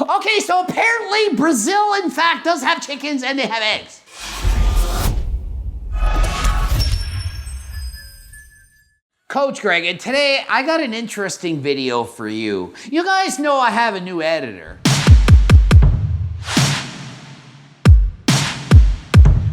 Okay, so apparently Brazil, in fact, does have chickens and they have eggs. Coach Greg, and today I got an interesting video for you. You guys know I have a new editor.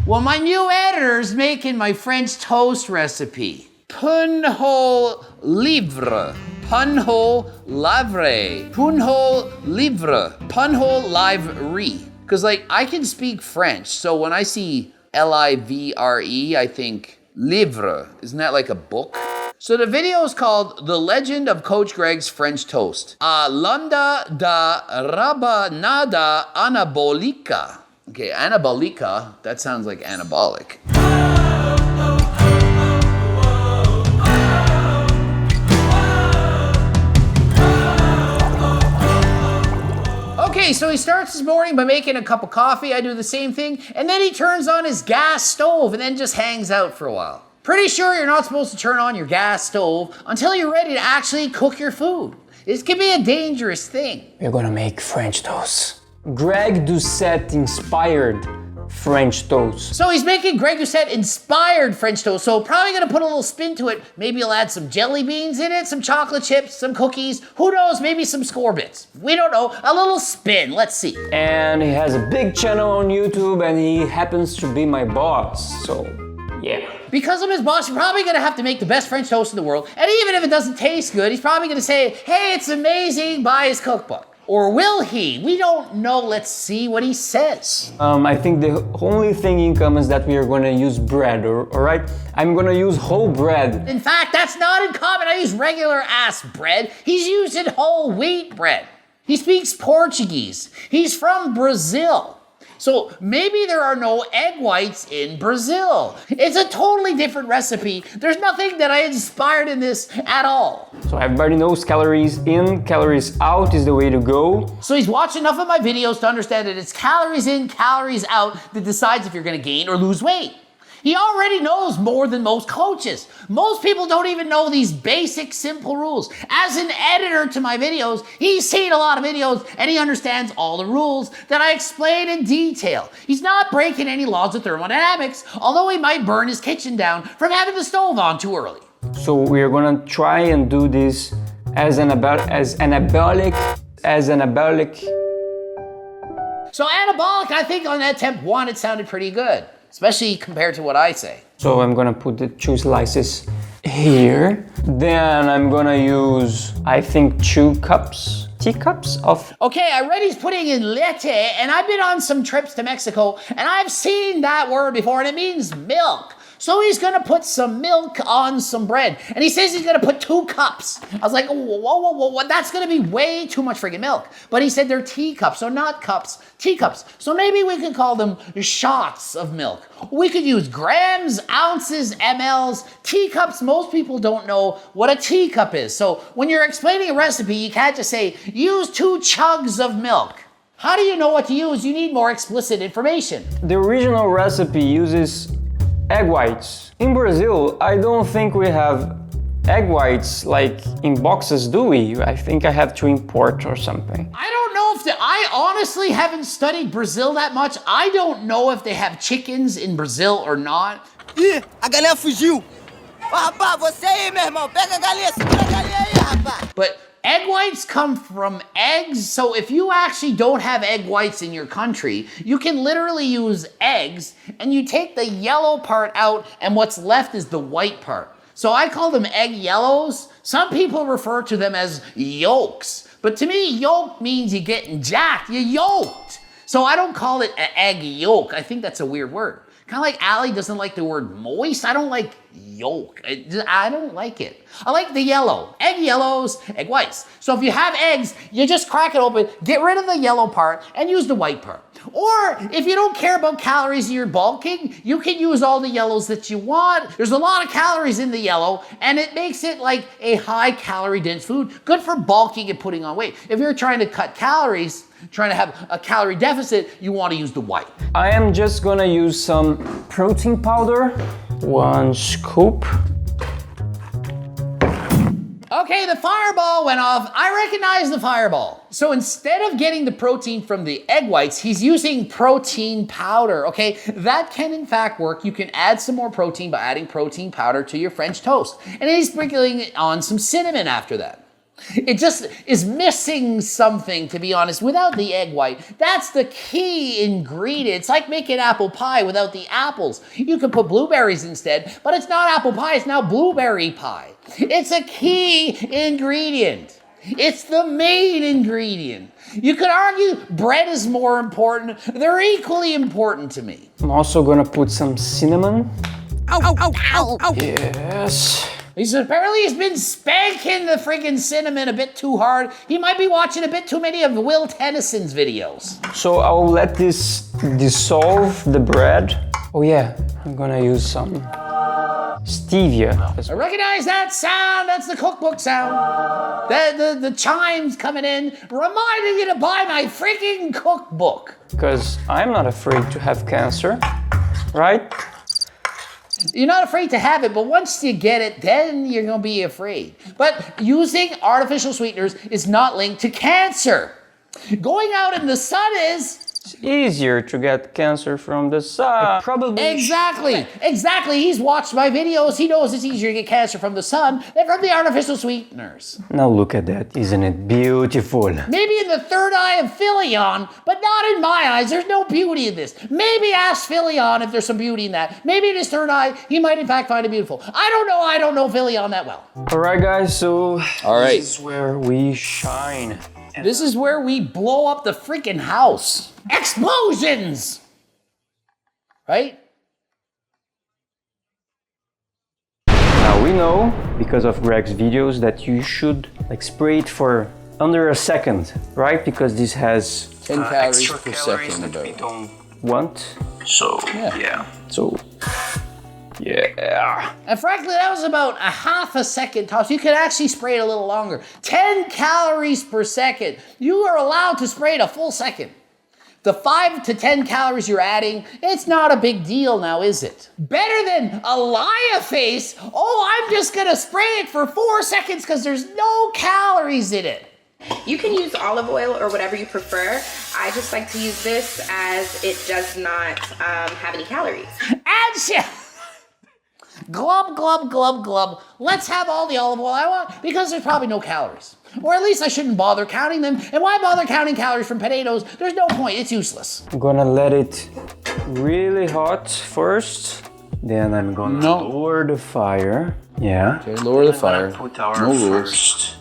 Well, my new editor's making my French toast recipe. Punho livre. Punho livre. Punho livre. Punho livre. Because like I can speak French, so when I see L-I-V-R-E, I think livre. Isn't that like a book? So the video is called The Legend of Coach Greg's French Toast. A lambda da rabanada anabolica. Okay, anabolica, that sounds like anabolic. Okay, so he starts his morning by making a cup of coffee. I do the same thing. And then he turns on his gas stove and then just hangs out for a while. Pretty sure you're not supposed to turn on your gas stove until you're ready to actually cook your food. This can be a dangerous thing. We're gonna make French toast. Greg Doucette inspired French toast. So he's making Greg Doucette inspired French toast. So probably gonna put a little spin to it. Maybe he'll add some jelly beans in it, some chocolate chips, some cookies. Who knows, maybe some score bits. We don't know, a little spin, let's see. And he has a big channel on YouTube and he happens to be my boss, so yeah. Because I'm his boss, you're probably gonna have to make the best French toast in the world. And even if it doesn't taste good, he's probably gonna say, hey, it's amazing, buy his cookbook. Or will he? We don't know. Let's see what he says. I think the only thing in common is that we are gonna use bread, all right? I'm gonna use whole bread. In fact, that's not in common. I use regular ass bread. He's using whole wheat bread. He speaks Portuguese. He's from Brazil. So maybe there are no egg whites in Brazil. It's a totally different recipe. There's nothing that I inspired in this at all. So everybody knows calories in, calories out is the way to go. So he's watched enough of my videos to understand that it's calories in, calories out that decides if you're gonna gain or lose weight. He already knows more than most coaches. Most people don't even know these basic, simple rules. As an editor to my videos, he's seen a lot of videos and he understands all the rules that I explain in detail. He's not breaking any laws of thermodynamics, although he might burn his kitchen down from having the stove on too early. So we're gonna try and do this as anabolic. So anabolic, I think on attempt 1, it sounded pretty good. Especially compared to what I say. So I'm gonna put the 2 slices here. Then I'm gonna use, I think, 2 teacups of... Okay, I read he's putting in leche, and I've been on some trips to Mexico, and I've seen that word before, and it means milk. So he's gonna put some milk on some bread. And he says he's gonna put 2 cups. I was like, whoa, that's gonna be way too much friggin' milk. But he said they're teacups, so not cups, teacups. So maybe we could call them shots of milk. We could use grams, ounces, mLs, teacups. Most people don't know what a teacup is. So when you're explaining a recipe, you can't just say, use 2 chugs of milk. How do you know what to use? You need more explicit information. The original recipe uses egg whites. In Brazil, I don't think we have egg whites like in boxes, do we? I think I have to import or something. I don't know if I honestly haven't studied Brazil that much. I don't know if they have chickens in Brazil or not. Ih, a galinha fugiu. Ô, rapaz, você aí, meu irmão, pega a galinha, segura a galinha aí, rapaz. But egg whites come from eggs, so if you actually don't have egg whites in your country, you can literally use eggs and you take the yellow part out and what's left is the white part. So I call them egg yellows. Some people refer to them as yolks, but to me, yolk means you're getting jacked, you're yoked. So I don't call it an egg yolk. I think that's a weird word. Kind of like Allie doesn't like the word moist. I don't like yolk. I don't like it. I like the yellow. Egg yellows, egg whites. So if you have eggs, you just crack it open, get rid of the yellow part, and use the white part. Or if you don't care about calories and you're bulking, you can use all the yellows that you want. There's a lot of calories in the yellow, and it makes it like a high calorie dense food, good for bulking and putting on weight. If you're trying to cut calories, trying to have a calorie deficit, you want to use the white. I am just gonna use some protein powder, 1 scoop. Okay, the fireball went off. I recognize the fireball. So instead of getting the protein from the egg whites, he's using protein powder, okay? That can in fact work. You can add some more protein by adding protein powder to your French toast. And then he's sprinkling on some cinnamon after that. It just is missing something, to be honest, without the egg white. That's the key ingredient. It's like making apple pie without the apples. You can put blueberries instead, but it's not apple pie, it's now blueberry pie. It's a key ingredient. It's the main ingredient. You could argue bread is more important. They're equally important to me. I'm also gonna put some cinnamon. Ow. Yes. Apparently he's been spanking the friggin' cinnamon a bit too hard. He might be watching a bit too many of Will Tennyson's videos. So I'll let this dissolve the bread. Oh yeah, I'm gonna use some stevia. I recognize that sound. That's the cookbook sound. The chimes coming in, reminding you to buy my freaking cookbook. Because I'm not afraid to have cancer, right? You're not afraid to have it, but once you get it, then you're gonna be afraid. But using artificial sweeteners is not linked to cancer. Going out in the sun is. It's easier to get cancer from the sun. Probably. Exactly. He's watched my videos. He knows it's easier to get cancer from the sun than from the artificial sweeteners. Now look at that. Isn't it beautiful? Maybe in the third eye of Philion, but not in my eyes. There's no beauty in this. Maybe ask Philion if there's some beauty in that. Maybe in his third eye, he might in fact find it beautiful. I don't know Philion that well. All right, guys. So right. This is where we shine. This is where we blow up the freaking house. Explosions! Right? Now we know, because of Greg's videos, that you should spray it for under a second, right? Because this has 10 calories extra per calories second that we about. don't want. So yeah. And frankly, that was about a half a second tops. You could actually spray it a little longer. 10 calories per second. You are allowed to spray it a full second. The 5 to 10 calories you're adding, it's not a big deal now, is it? Better than a lie face. Oh, I'm just gonna spray it for 4 seconds because there's no calories in it. You can use olive oil or whatever you prefer. I just like to use this as it does not have any calories. And glub. Let's have all the olive oil I want because there's probably no calories. Or at least I shouldn't bother counting them. And why bother counting calories from potatoes? There's no point, it's useless. I'm gonna let it really hot first. Then I'm gonna lower the fire. Yeah. Okay, lower the fire. Put our first.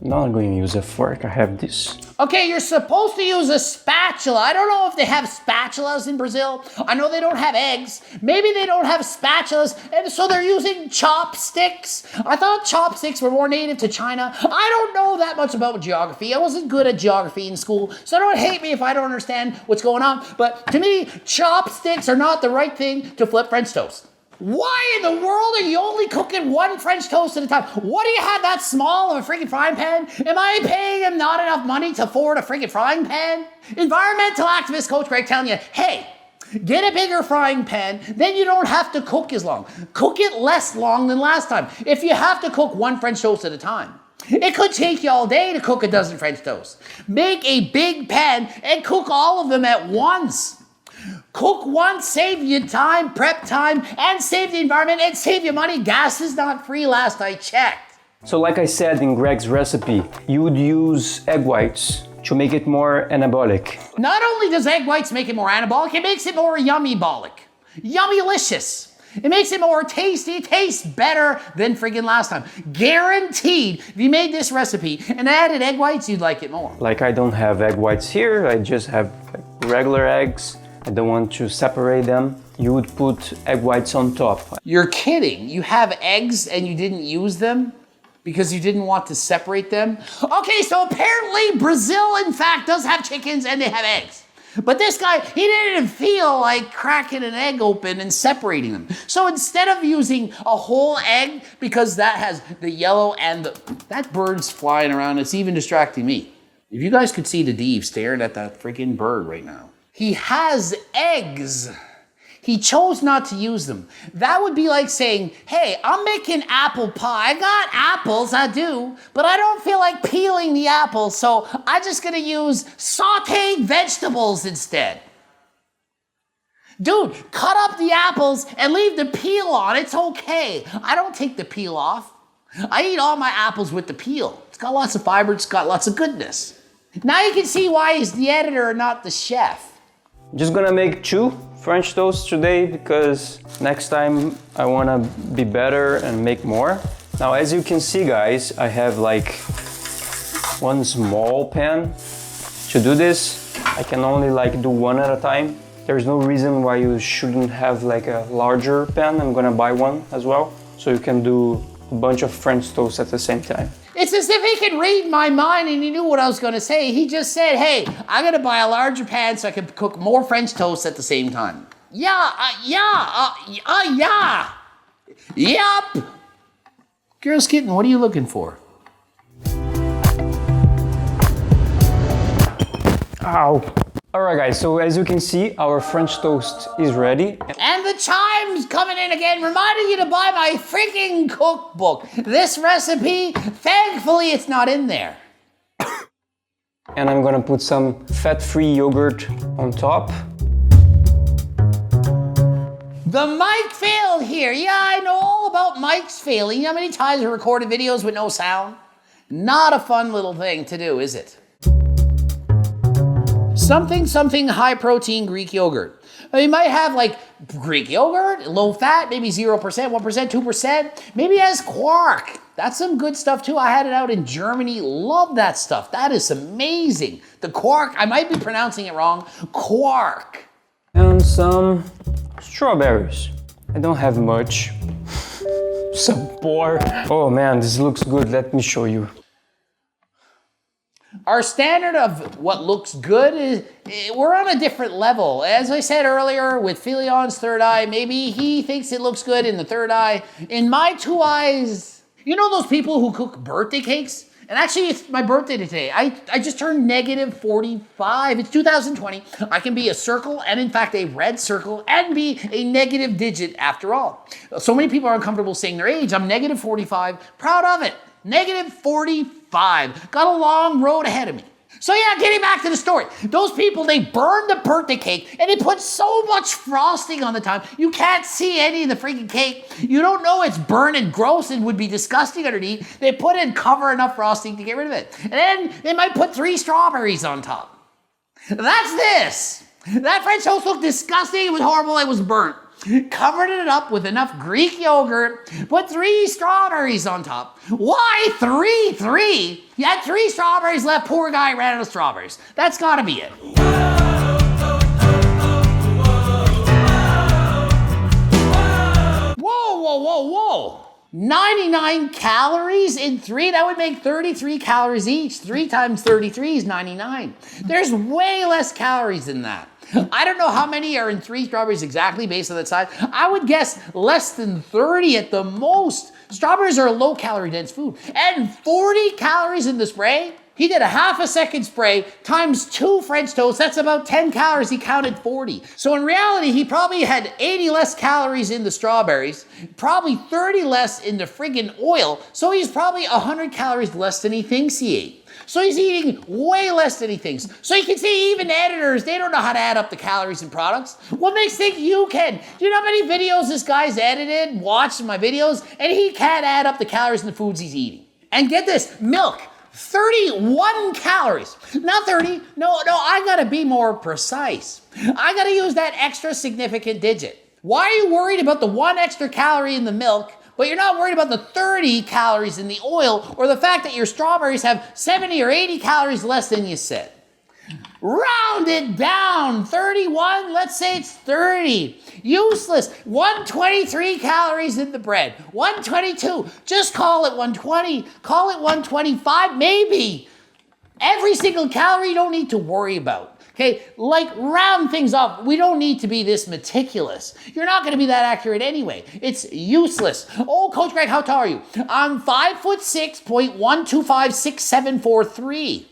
Now I'm going to use a fork. I have this. Okay, you're supposed to use a spatula. I don't know if they have spatulas in Brazil. I know they don't have eggs. Maybe they don't have spatulas, and so they're using chopsticks. I thought chopsticks were more native to China. I don't know that much about geography. I wasn't good at geography in school, so don't hate me if I don't understand what's going on. But to me, chopsticks are not the right thing to flip French toast. Why in the world are you only cooking one French toast at a time? What do you have that small of a freaking frying pan? Am I paying him not enough money to afford a freaking frying pan? Environmental activist Coach Greg telling you, hey, get a bigger frying pan, then you don't have to cook as long. Cook it less long than last time. If you have to cook one French toast at a time, it could take you all day to cook a dozen French toasts. Make a big pan and cook all of them at once. Cook once, save you time, prep time, and save the environment, and save you money. Gas is not free last I checked. So like I said in Greg's recipe, you would use egg whites to make it more anabolic. Not only does egg whites make it more anabolic, it makes it more yummy-bolic. Yummy-licious. It makes it more tasty. It tastes better than friggin' last time. Guaranteed, if you made this recipe and added egg whites, you'd like it more. Like I don't have egg whites here, I just have regular eggs. I don't want to separate them. You would put egg whites on top. You're kidding. You have eggs and you didn't use them because you didn't want to separate them? Okay, so apparently Brazil, in fact, does have chickens and they have eggs. But this guy, he didn't feel like cracking an egg open and separating them. So instead of using a whole egg, because that has the yellow and that bird's flying around, it's even distracting me. If you guys could see the Dave staring at that freaking bird right now. He has eggs. He chose not to use them. That would be like saying, hey, I'm making apple pie. I got apples, I do, but I don't feel like peeling the apples, so I'm just gonna use sauteed vegetables instead. Dude, cut up the apples and leave the peel on. It's okay. I don't take the peel off. I eat all my apples with the peel. It's got lots of fiber, it's got lots of goodness. Now you can see why he's the editor and not the chef. Just gonna make 2 French toasts today because next time I wanna be better and make more. Now, as you can see, guys, I have like one small pan to do this. I can only like do one at a time. There's no reason why you shouldn't have like a larger pan. I'm gonna buy one as well, so you can do a bunch of French toast at the same time. It's as if he could read my mind and he knew what I was gonna say. He just said, hey, I'm gonna buy a larger pan so I can cook more French toast at the same time. Yup. Girls Kitten, what are you looking for? Ow. Alright guys, so as you can see, our French toast is ready. And the chime's coming in again, reminding you to buy my freaking cookbook. This recipe, thankfully it's not in there. And I'm gonna put some fat-free yogurt on top. The mic failed here. Yeah, I know all about mics failing. You know how many times I recorded videos with no sound? Not a fun little thing to do, is it? Something high protein Greek yogurt. You might have like Greek yogurt, low fat, maybe 0%, 1%, 2%. Maybe it has quark. That's some good stuff too. I had it out in Germany. Love that stuff. That is amazing. The quark, I might be pronouncing it wrong. Quark. And some strawberries. I don't have much. So poor. Oh man, this looks good. Let me show you. Our standard of what looks good is, we're on a different level. As I said earlier, with Filion's third eye, maybe he thinks it looks good in the third eye. In my 2 eyes, you know those people who cook birthday cakes? And actually, it's my birthday today. I just turned negative 45. It's 2020. I can be a circle, and in fact, a red circle, and be a negative digit after all. So many people are uncomfortable saying their age. I'm negative 45. Proud of it. Negative 45. Got a long road ahead of me. So yeah, getting back to the story. Those people, they burn the birthday cake and they put so much frosting on the top. You can't see any of the freaking cake. You don't know it's burnt and gross and would be disgusting underneath. They put in cover enough frosting to get rid of it. And then they might put 3 strawberries on top. That's this. That French toast looked disgusting. It was horrible. It was burnt. Covered it up with enough Greek yogurt, put 3 strawberries on top. Why 3? You had 3 strawberries left, poor guy ran out of strawberries. That's gotta be it. Whoa. 99 calories in 3, that would make 33 calories each. 3 times 33 is 99. There's way less calories than that. I don't know how many are in 3 strawberries exactly based on the size. I would guess less than 30 at the most. Strawberries are a low calorie dense food. And 40 calories in the spray? He did a half a second spray times 2 French toasts. That's about 10 calories. He counted 40. So in reality, he probably had 80 less calories in the strawberries, probably 30 less in the friggin' oil. So he's probably 100 calories less than he thinks he ate. So he's eating way less than he thinks. So you can see even editors, they don't know how to add up the calories in products. What makes you think you can? Do you know how many videos this guy's edited, watched my videos, and he can't add up the calories in the foods he's eating? And get this, milk, 31 calories. Not 30, no, I gotta be more precise. I gotta use that extra significant digit. Why are you worried about the 1 extra calorie in the milk, but you're not worried about the 30 calories in the oil, or the fact that your strawberries have 70 or 80 calories less than you said? Round it down, 31, let's say it's 30. Useless, 123 calories in the bread, 122, just call it 120, call it 125, maybe. Every single calorie you don't need to worry about. Okay, like round things up. We don't need to be this meticulous. You're not gonna be that accurate anyway. It's useless. Oh, Coach Greg, how tall are you? I'm 5'6", 1256743.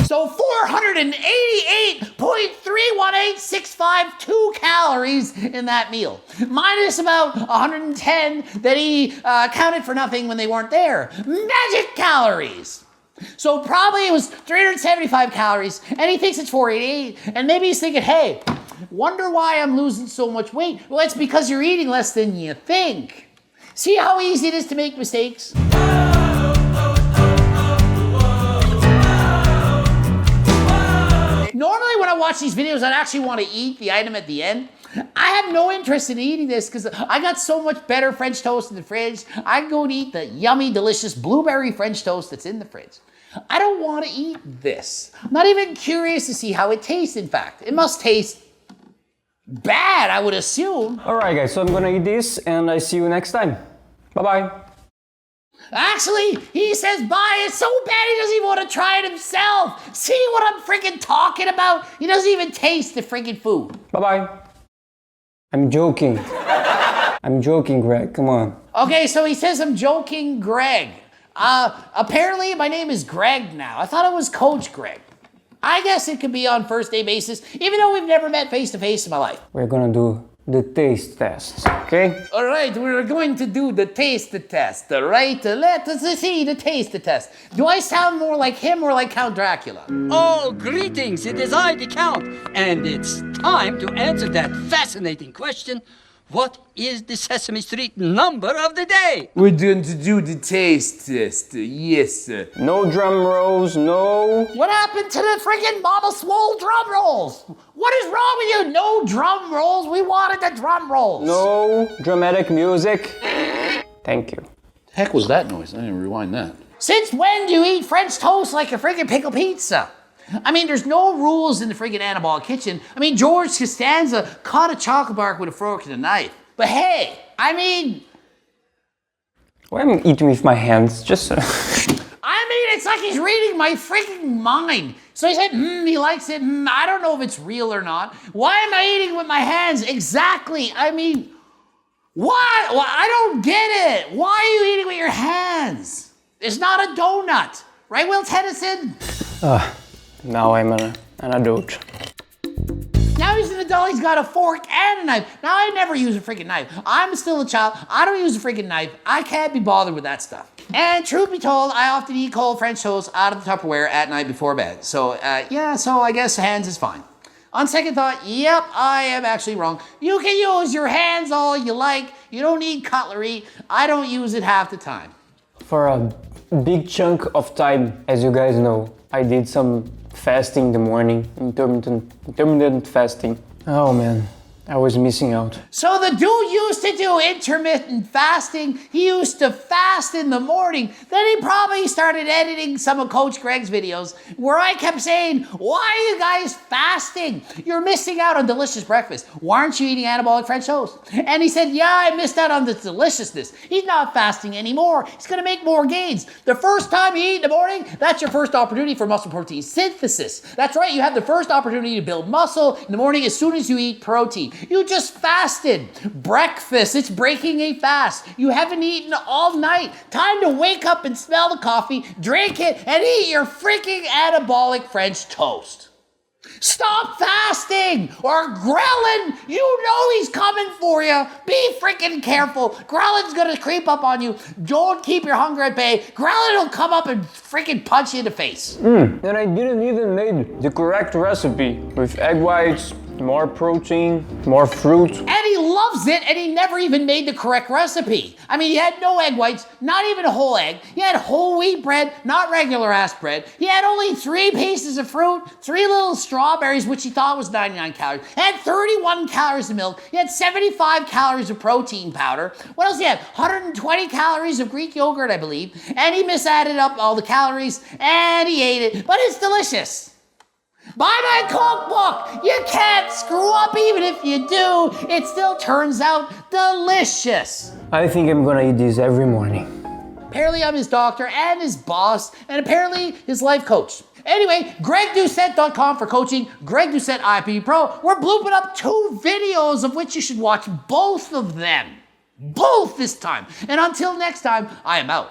So 400 288.318652 calories in that meal, minus about 110 that he counted for nothing when they weren't there. Magic calories. So probably it was 375 calories, and he thinks it's 488, and maybe he's thinking, hey, wonder why I'm losing so much weight? Well, it's because you're eating less than you think. See how easy it is to make mistakes? Normally when I watch these videos, I'd actually want to eat the item at the end. I have no interest in eating this because I got so much better French toast in the fridge. I can go and eat the yummy, delicious blueberry French toast that's in the fridge. I don't want to eat this. I'm not even curious to see how it tastes, in fact. It must taste bad, I would assume. All right, guys, so I'm gonna eat this and I see you next time. Bye-bye. Actually, he says bye. It's so bad he doesn't even want to try it himself. See what I'm freaking talking about? He doesn't even taste the freaking food. Bye-bye. I'm joking. I'm joking, Greg. Come on. Okay, so he says I'm joking, Greg. Apparently my name is Greg now. I thought it was Coach Greg. I guess it could be on first day basis, even though we've never met face to face in my life. We're gonna do the taste test, okay? All right, we're going to do the taste test, all right? Let us see the taste test. Do I sound more like him or like Count Dracula? Oh, greetings, it is I, the Count, and it's time to answer that fascinating question. What is the Sesame Street number of the day? We're going to do the taste test, yes. No drum rolls, no... What happened to the friggin' Mama Swole drum rolls? What is wrong with you? No drum rolls, we wanted the drum rolls. No dramatic music. Thank you. The heck was that noise? I didn't rewind that. Since when do you eat French toast like a friggin' pickle pizza? I mean, there's no rules in the friggin' Anabolic Kitchen. I mean, George Costanza caught a chocolate bar with a fork and a knife. But hey, I mean... Why am I eating with my hands? Just... I mean, it's like he's reading my freaking mind. So he said, he likes it. I don't know if it's real or not. Why am I eating with my hands? Exactly. I mean, what? Well, I don't get it. Why are you eating with your hands? It's not a donut. Right, Will Tennyson? Now I'm an adult. Now he's an adult, he's got a fork and a knife. Now I never use a freaking knife. I'm still a child, I don't use a freaking knife. I can't be bothered with that stuff. And truth be told, I often eat cold French toast out of the Tupperware at night before bed. So yeah, so I guess hands is fine. On second thought, yep, I am actually wrong. You can use your hands all you like. You don't need cutlery. I don't use it half the time. For a big chunk of time, as you guys know, I did some fasting in the morning, intermittent fasting. Oh man, I was missing out. So the dude used to do intermittent fasting. He used to fast in the morning. Then he probably started editing some of Coach Greg's videos where I kept saying, why are you guys fasting? You're missing out on delicious breakfast. Why aren't you eating anabolic French toast? And he said, yeah, I missed out on the deliciousness. He's not fasting anymore. He's gonna make more gains. The first time you eat in the morning, that's your first opportunity for muscle protein synthesis. That's right, you have the first opportunity to build muscle in the morning as soon as you eat protein. You just fasted. Breakfast, it's breaking a fast. You haven't eaten all night. Time to wake up and smell the coffee, drink it, and eat your freaking anabolic French toast. Stop fasting, or Grelin, you know he's coming for you. Be freaking careful. Grelin's gonna creep up on you. Don't keep your hunger at bay. Grelin will come up and freaking punch you in the face. And I didn't even make the correct recipe with egg whites, more protein, more fruit. And he loves it, and he never even made the correct recipe. I mean, he had no egg whites, not even a whole egg. He had whole wheat bread, not regular ass bread. He had only 3 pieces of fruit, 3 little strawberries, which he thought was 99 calories. He had 31 calories of milk. He had 75 calories of protein powder. What else he had? 120 calories of Greek yogurt, I believe. And he misadded up all the calories, and he ate it. But it's delicious. Buy my cookbook! You can't screw up, even if you do. It still turns out delicious. I think I'm gonna eat this every morning. Apparently I'm his doctor and his boss, and apparently his life coach. Anyway, GregDoucette.com for coaching, Greg Doucette IFBB Pro. We're blooping up 2 videos of which you should watch both of them. Both this time. And until next time, I am out.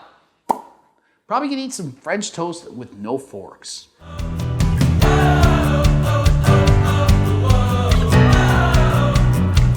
Probably gonna eat some French toast with no forks.